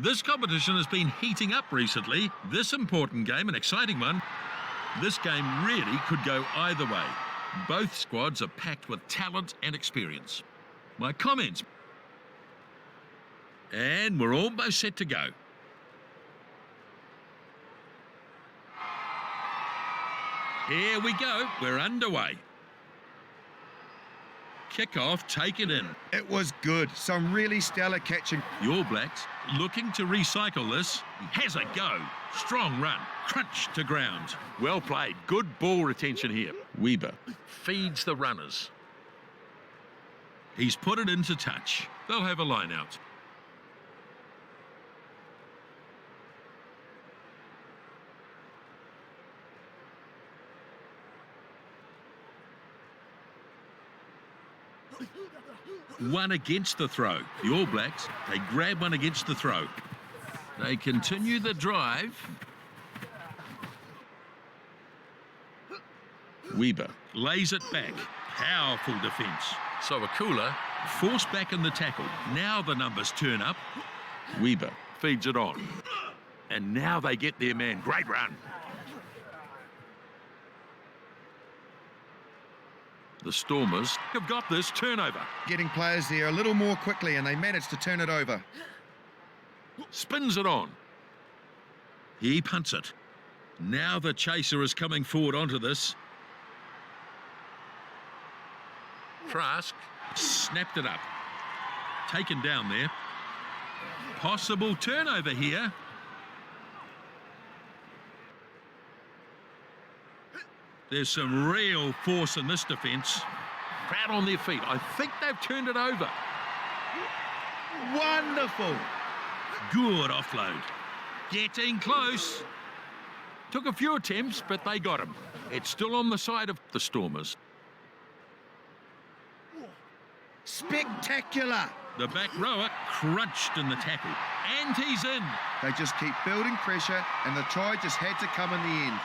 This competition has been heating up recently. This important game, an exciting one. This game really could go either way. Both squads are packed with talent and experience. My comments. And we're almost set to go. Here we go. We're underway. Kick-off, take it in. It was good. Some really stellar catching. The All Blacks looking to recycle this. He has a go. Strong run. Crunch to ground. Well played. Good ball retention here. Weber feeds the runners. He's put it into touch. They'll have a line out. One against the throw. The All Blacks, they grab one against the throw. They continue the drive. Weber lays it back. Powerful defence. So Akula forced back in the tackle. Now the numbers turn up. Weber feeds it on. And now they get their man. Great run. The Stormers have got this turnover. Getting players there a little more quickly, and they managed to turn it over. Spins it on. He punts it. Now the chaser is coming forward onto this. Trask snapped it up. Taken down there. Possible turnover here. There's some real force in this defence. Crowd on their feet. I think they've turned it over. Wonderful. Good offload. Getting close. Took a few attempts, but they got him. It's still on the side of the Stormers. Spectacular. The back rower crunched in the tackle. And he's in. They just keep building pressure, and the try just had to come in the end.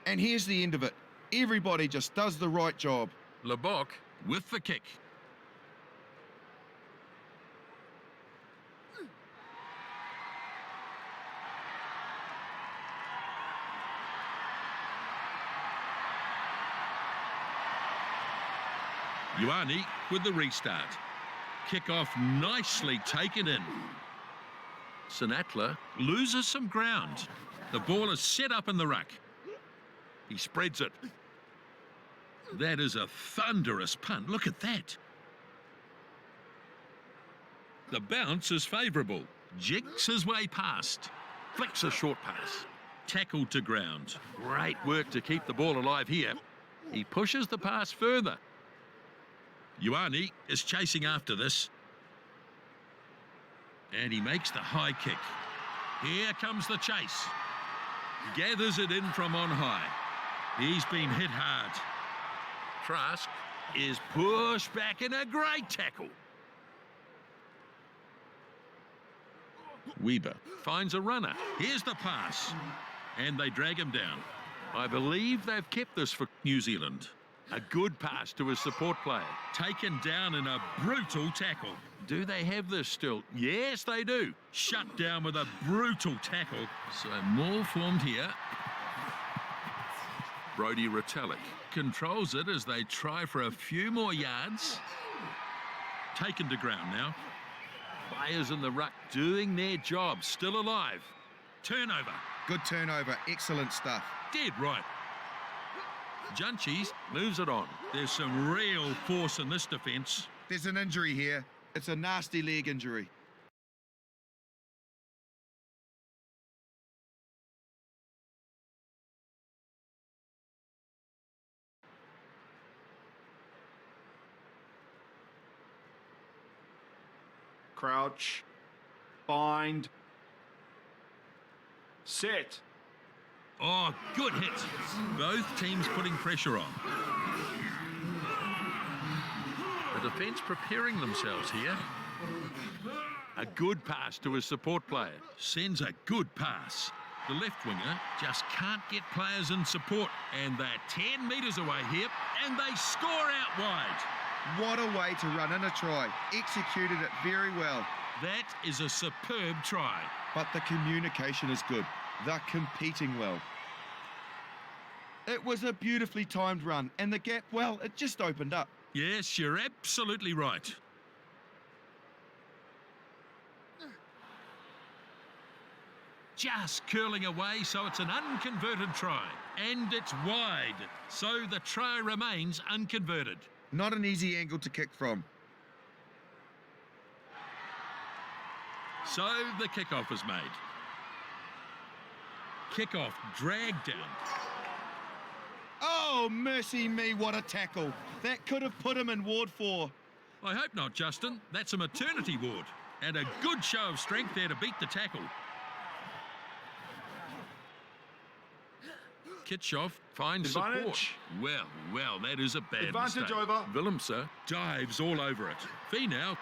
And here's the end of it. Everybody just does the right job. Lebock with the kick. Ioane with the restart. Kick-off nicely taken in. Sinatla loses some ground. The ball is set up in the ruck. He spreads it. That is a thunderous punt. Look at that. The bounce is favourable. Jigs his way past. Flicks a short pass. Tackled to ground. Great work to keep the ball alive here. He pushes the pass further. Ioane is chasing after this. And he makes the high kick. Here comes the chase. Gathers it in from on high. He's been hit hard. Trask is pushed back in a great tackle. Weber finds a runner. Here's the pass. And they drag him down. I believe they've kept this for New Zealand. A good pass to his support player. Taken down in a brutal tackle. Do they have this still? Yes, they do. Shut down with a brutal tackle. So more formed here. Brodie Retallick controls it as they try for a few more yards. Taken to ground now. Players in the ruck doing their job, still alive. Turnover. Good turnover. Excellent stuff. Dead right. Junchies moves it on. There's some real force in this defence. There's an injury here. It's a nasty leg injury. Crouch, bind, set. Oh, good hit. Both teams putting pressure on. The defence preparing themselves here. A good pass to his support player. Sends a good pass. The left winger just can't get players in support, and they're 10 metres away here, and they score out wide. What a way to run in a try. Executed it very well. That is a superb try. But the communication is good. They're competing well. It was a beautifully timed run, and the gap, well, it just opened up. Yes, you're absolutely right. Just curling away, so it's an unconverted try. And it's wide, so the try remains unconverted. Not an easy angle to kick from. So the kickoff is made. Kickoff dragged down. Oh, mercy me, what a tackle. That could have put him in Ward 4. I hope not, Justin. That's a maternity ward. And a good show of strength there to beat the tackle. Kitchoff finds Advantage. support. Well, that is a bad Advantage mistake. over. Willemse dives all over it. Finau,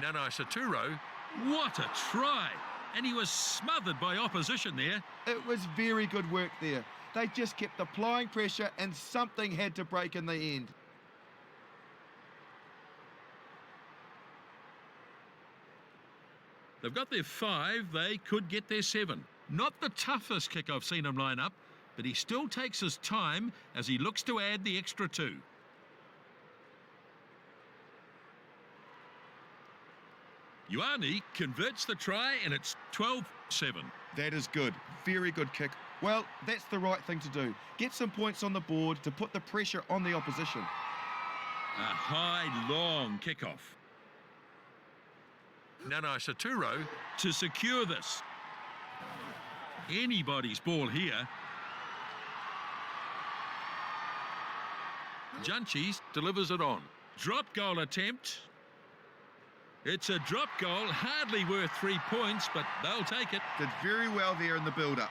Nanai Saturo, what a try. And he was smothered by opposition there. It was very good work there. They just kept applying pressure and something had to break in the end. They've got their 5, they could get their 7. Not the toughest kick I've seen him line up, but he still takes his time as he looks to add the extra 2. Ioane converts the try and it's 12-7. That is good. Very good kick. Well, that's the right thing to do. Get some points on the board to put the pressure on the opposition. A high, long kickoff. Nanai Saturo to secure this. Anybody's ball here. Junchis delivers it on. Drop goal attempt. It's a drop goal, hardly worth 3 points, but they'll take it. Did very well there in the build-up.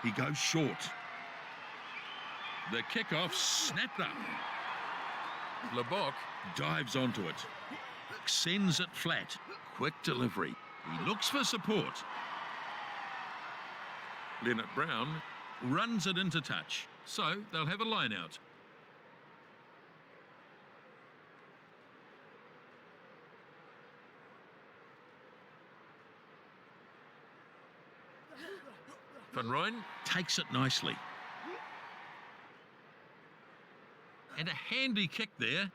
He goes short. The kickoff snapped up. Lebock dives onto it. Sends it flat. Quick delivery. He looks for support. Leonard Brown runs it into touch. So they'll have a line out. Van Rooyen takes it nicely. And a handy kick there.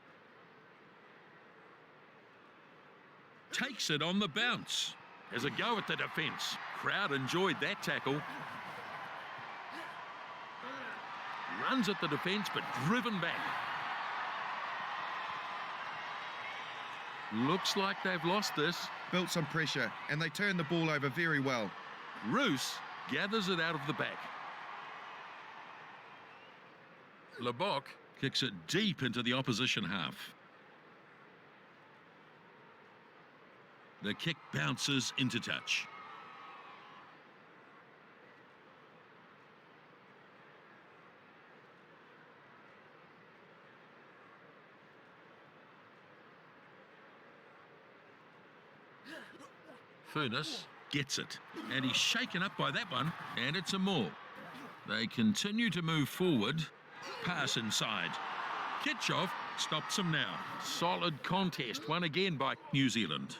Takes it on the bounce. Has a go at the defence. Crowd enjoyed that tackle. Runs at the defence, but driven back. Looks like they've lost this. Built some pressure, and they turned the ball over very well. Roos gathers it out of the back. Lebock kicks it deep into the opposition half. The kick bounces into touch. Furness gets it, and he's shaken up by that one, and it's a maul. They continue to move forward. Pass inside. Kitchoff stops him now. Solid contest, won again by New Zealand.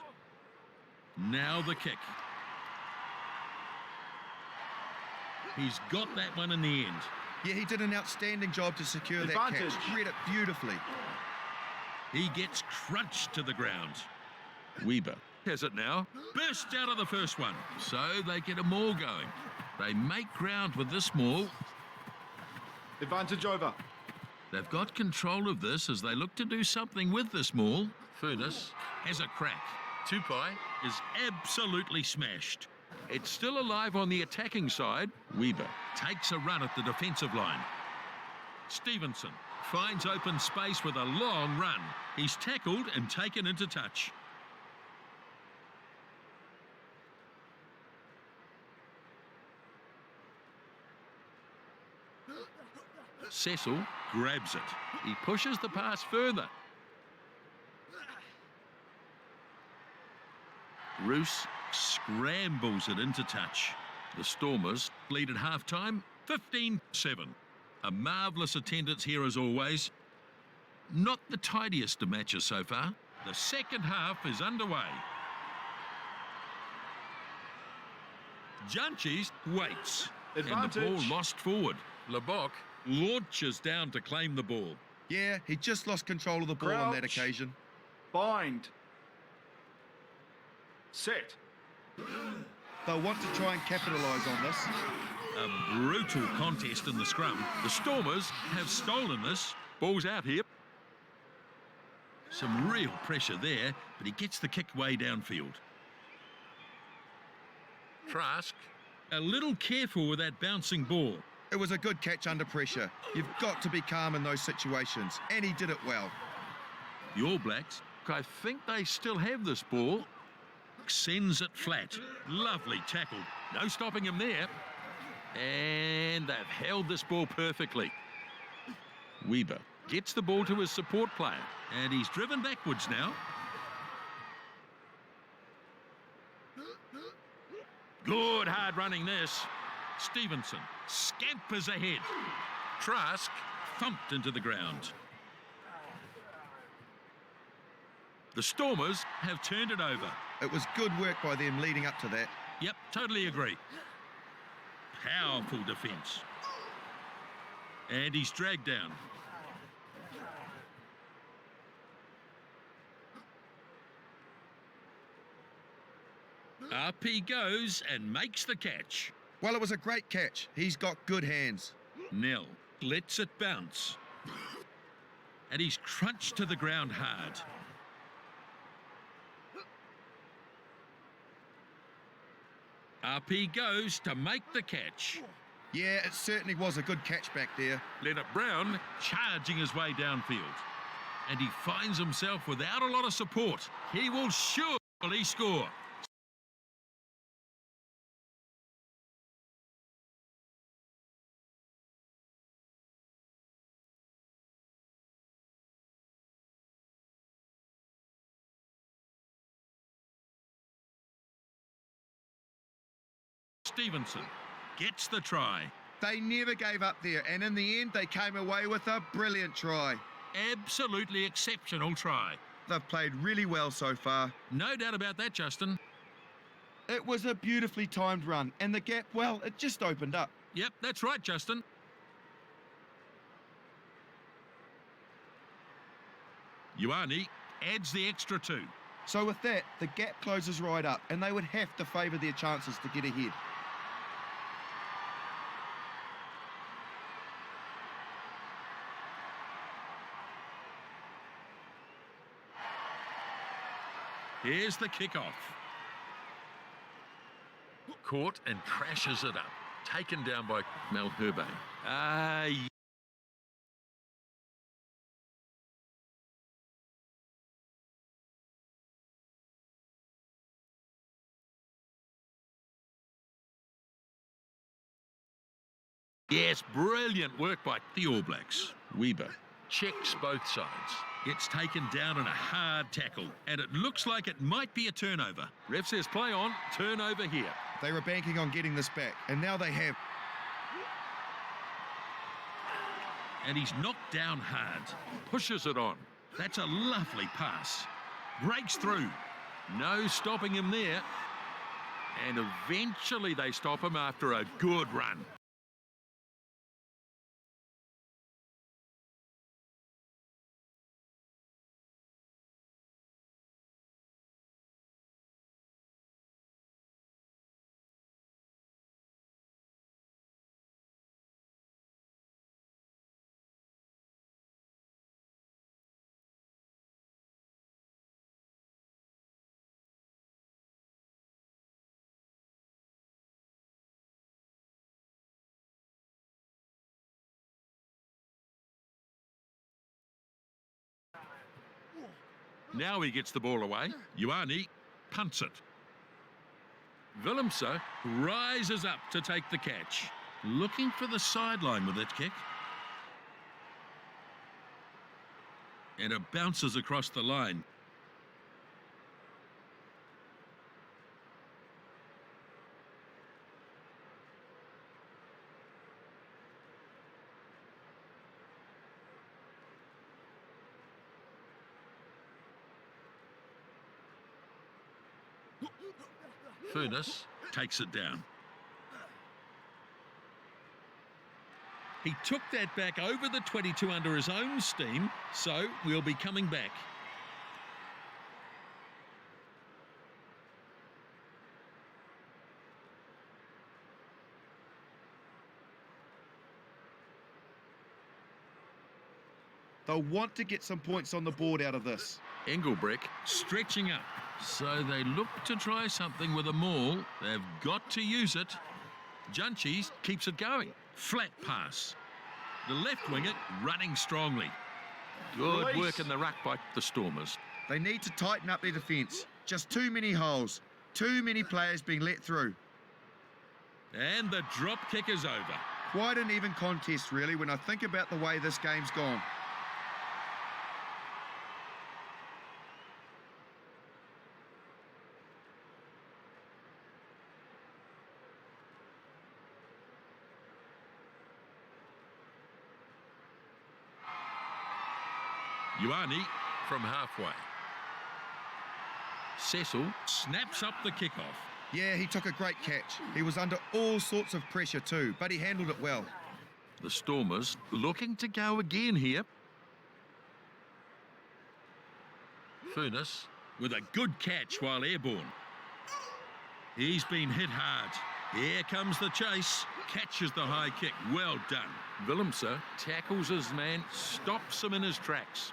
Now the kick. He's got that one in the end. Yeah, he did an outstanding job to secure Advantage. that catch. Read it beautifully. He gets crunched to the ground. Weber has it now. Burst out of the first one. So they get a maul going. They make ground with this maul. Advantage over. They've got control of this as they look to do something with this maul. Furness has a crack. Tupai is absolutely smashed. It's still alive on the attacking side. Weber takes a run at the defensive line. Stevenson finds open space with a long run. He's tackled and taken into touch. Cecil grabs it. He pushes the pass further. Roos scrambles it into touch. The Stormers lead at half-time, 15-7. A marvellous attendance here as always. Not the tidiest of matches so far. The second half is underway. Junchies waits. Advantage. And the ball lost forward. Lebock launches down to claim the ball. Yeah, he just lost control of the ball on that Crouch. occasion. Bind. Set. They'll want to try and capitalise on this. A brutal contest in the scrum. The Stormers have stolen this. Ball's out here. Some real pressure there, but he gets the kick way downfield. Trask, a little careful with that bouncing ball. It was a good catch under pressure. You've got to be calm in those situations, and he did it well. The All Blacks, I think they still have this ball. Sends it flat. Lovely tackle. No stopping him there. And they've held this ball perfectly. Weber gets the ball to his support player, and he's driven backwards now. Good hard running this. Stevenson scampers ahead. Trask thumped into the ground. The Stormers have turned it over. It was good work by them leading up to that. Yep, totally agree. Powerful defence. And he's dragged down. Up he goes and makes the catch. Well, it was a great catch. He's got good hands. Nell lets it bounce. And he's crunched to the ground hard. Up he goes to make the catch. Yeah, it certainly was a good catch back there. Leonard Brown charging his way downfield. And he finds himself without a lot of support. He will surely score. Stevenson gets the try. They never gave up there, and in the end, they came away with a brilliant try. Absolutely exceptional try. They've played really well so far. No doubt about that, Justin. It was a beautifully timed run, and the gap, well, it just opened up. Yep, that's right, Justin. Ioane adds the extra 2. So with that, the gap closes right up, and they would have to favour their chances to get ahead. Here's the kickoff. Caught and crashes it up. Taken down by Malherbe. Yes, brilliant work by the All Blacks. Weber checks both sides. Gets taken down in a hard tackle, and it looks like it might be a turnover. Ref says play on, turnover here. They were banking on getting this back, and now they have. And he's knocked down hard. Pushes it on. That's a lovely pass. Breaks through. No stopping him there. And eventually they stop him after a good run. Now he gets the ball away. Ioane punts it. Willemse rises up to take the catch. Looking for the sideline with that kick. And it bounces across the line. Furness takes it down. He took that back over the 22 under his own steam, so we'll be coming back. They'll want to get some points on the board out of this. Engelbrecht stretching up. So they look to try something with a maul. They've got to use it. Junchis keeps it going. Flat pass. The left winger running strongly. Good Release. work in the ruck by the Stormers. They need to tighten up their defence. Just too many holes. Too many players being let through. And the drop kick is over. Quite an even contest, really, when I think about the way this game's gone. Ioane from halfway. Cecil snaps up the kickoff. Yeah, he took a great catch. He was under all sorts of pressure too, but he handled it well. The Stormers looking to go again here. Furness with a good catch while airborne. He's been hit hard. Here comes the chase. Catches the high kick. Well done. Willemse tackles his man, stops him in his tracks.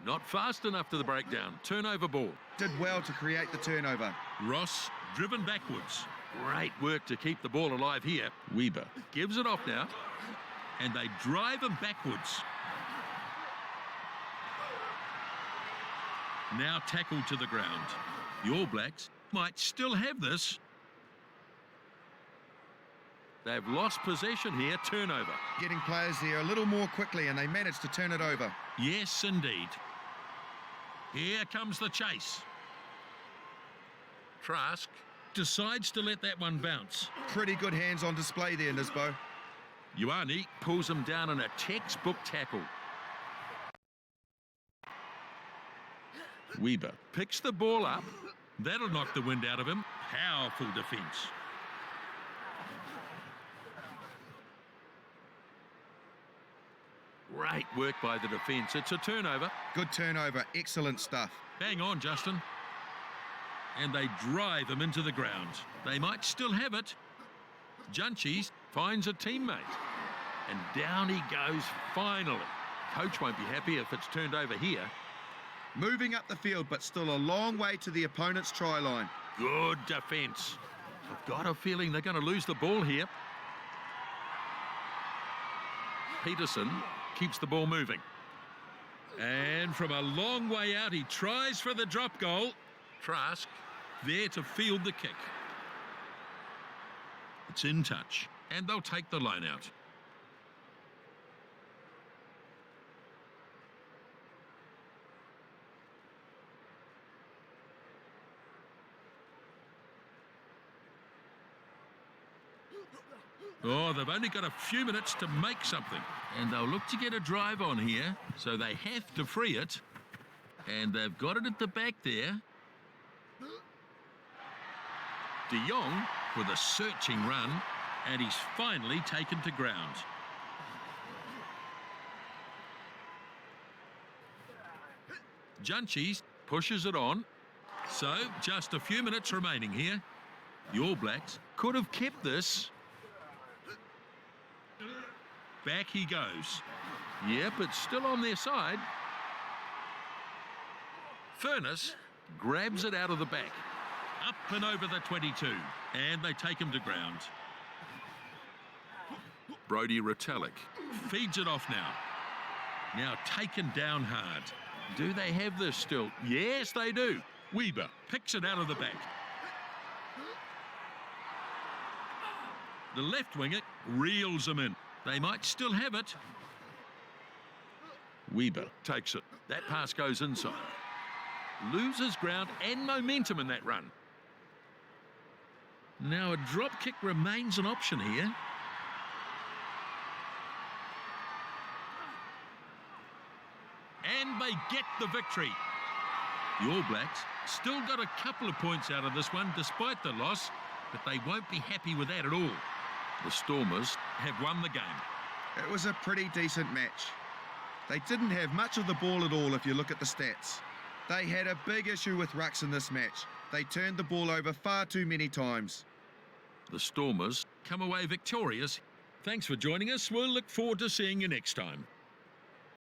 Not fast enough to the breakdown. Turnover ball. Did well to create the turnover. Ross driven backwards. Great work to keep the ball alive here. Weber gives it off now. And they drive him backwards. Now tackled to the ground. The All Blacks might still have this. They've lost possession here. Turnover. Getting players there a little more quickly and they managed to turn it over. Yes, indeed. Here comes the chase. Trask decides to let that one bounce. Pretty good hands on display there, Nisbo. Ioane pulls him down in a textbook tackle. Weber picks the ball up. That'll knock the wind out of him. Powerful defence. Great work by the defence. It's a turnover. Good turnover. Excellent stuff. Hang on, Justin. And they drive him into the ground. They might still have it. Junchis finds a teammate. And down he goes finally. Coach won't be happy if it's turned over here. Moving up the field, but still a long way to the opponent's try line. Good defence. I've got a feeling they're going to lose the ball here. Peterson keeps the ball moving. And from a long way out, he tries for the drop goal. Trask there to field the kick. It's in touch, and they'll take the line out. Oh, they've only got a few minutes to make something. And they'll look to get a drive on here, so they have to free it. And they've got it at the back there. De Jong with a searching run, and he's finally taken to ground. Junchis pushes it on. So, just a few minutes remaining here. The All Blacks could have kept this. Back he goes. Yep, it's still on their side. Furness grabs it out of the back. Up and over the 22. And they take him to ground. Brodie Retallick feeds it off now. Now taken down hard. Do they have this still? Yes, they do. Weber picks it out of the back. The left winger reels him in. They might still have it. Weber takes it. That pass goes inside. Loses ground and momentum in that run. Now a drop kick remains an option here. And they get the victory. The All Blacks still got a couple of points out of this one despite the loss, but they won't be happy with that at all. The Stormers have won the game. It was a pretty decent match. They didn't have much of the ball at all if you look at the stats. They had a big issue with rucks in this match. They turned the ball over far too many times. The Stormers come away victorious. Thanks for joining us. We'll look forward to seeing you next time.